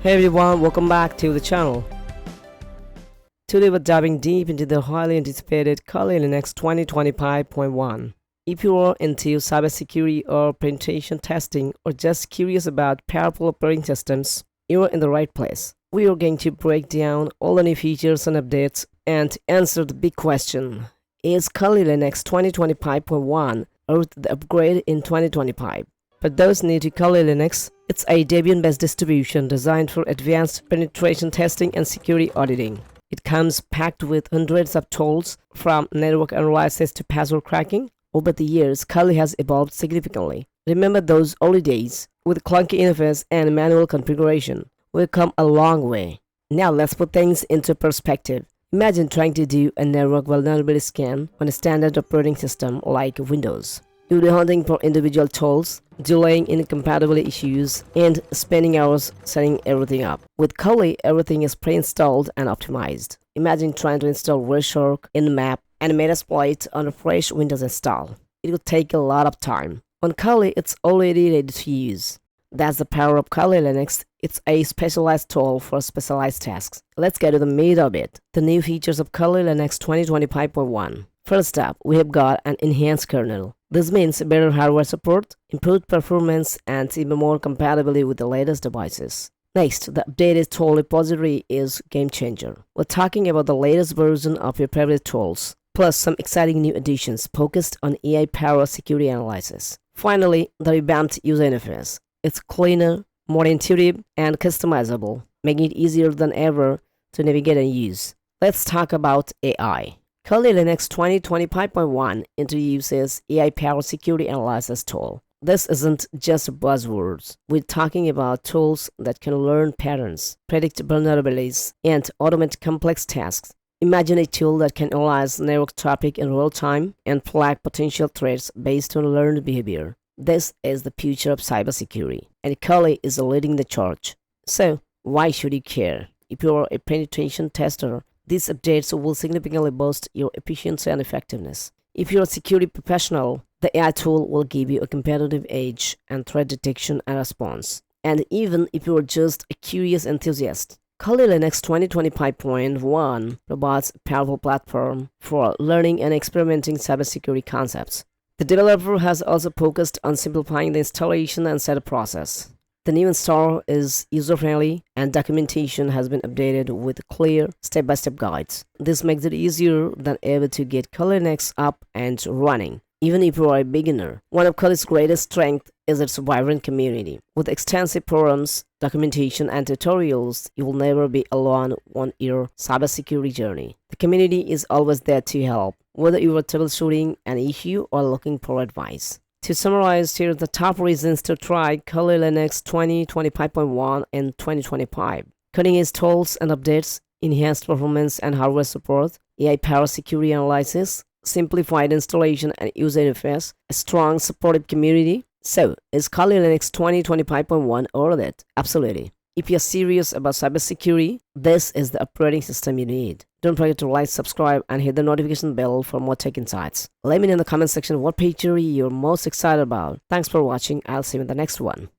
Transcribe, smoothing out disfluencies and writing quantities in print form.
Hey everyone, welcome back to the channel. Today we're diving deep into the highly anticipated Kali Linux 2025.1. If you are into cybersecurity or penetration testing or just curious about powerful operating systems, you are in the right place. We are going to break down all the new features and updates and answer the big question: is Kali Linux 2025.1 worth the upgrade in 2025? For those new to Kali Linux, it's a Debian-based distribution designed for advanced penetration testing and security auditing. It comes packed with hundreds of tools, from network analysis to password cracking. Over the years, Kali has evolved significantly. Remember those early days? With clunky interface and manual configuration, we've come a long way. Now let's put things into perspective. Imagine trying to do a network vulnerability scan on a standard operating system like Windows. You'll be hunting for individual tools, delaying incompatibility issues, and spending hours setting everything up. With Kali, everything is pre-installed and optimized. Imagine trying to install Wireshark, Nmap, and Metasploit on a fresh Windows install. It would take a lot of time. On Kali, it's already ready to use. That's the power of Kali Linux. It's a specialized tool for specialized tasks. Let's get to the meat of it. The new features of Kali Linux 2025.1. First up, we have got an enhanced kernel. This means better hardware support, improved performance, and even more compatibility with the latest devices. Next, the updated tool repository is game changer. We're talking about the latest version of your favorite tools, plus some exciting new additions focused on AI-powered security analysis. Finally, the revamped user interface. It's cleaner, more intuitive, and customizable, making it easier than ever to navigate and use. Let's talk about AI. Kali Linux 2025.1 introduces AI-powered security analysis tool. This isn't just buzzwords. We're talking about tools that can learn patterns, predict vulnerabilities, and automate complex tasks. Imagine a tool that can analyze network traffic in real time and flag potential threats based on learned behavior. This is the future of cybersecurity, and Kali is leading the charge. So, why should you care? If you are a penetration tester, these updates will significantly boost your efficiency and effectiveness. If you're a security professional, the AI tool will give you a competitive edge and threat detection and response. And even if you're just a curious enthusiast, Kali Linux 2025.1 provides a powerful platform for learning and experimenting cybersecurity concepts. The developer has also focused on simplifying the installation and setup process. The new installer is user-friendly, and documentation has been updated with clear step-by-step guides. This makes it easier than ever to get Kali Linux up and running, even if you are a beginner. One of Kali's greatest strengths is its vibrant community. With extensive forums, documentation, and tutorials, you will never be alone on your cybersecurity journey. The community is always there to help, whether you are troubleshooting an issue or looking for advice. To summarize, here are the top reasons to try Kali Linux 2025.1 in 2025. Cutting-edge tools and updates, enhanced performance and hardware support, AI-powered security analysis, simplified installation and user interface, a strong supportive community. So, is Kali Linux 2025.1 worth it? Absolutely. If you're serious about cybersecurity, this is the operating system you need. Don't forget to like, subscribe, and hit the notification bell for more tech insights. Let me know in the comment section what feature you're most excited about. Thanks for watching. I'll see you in the next one.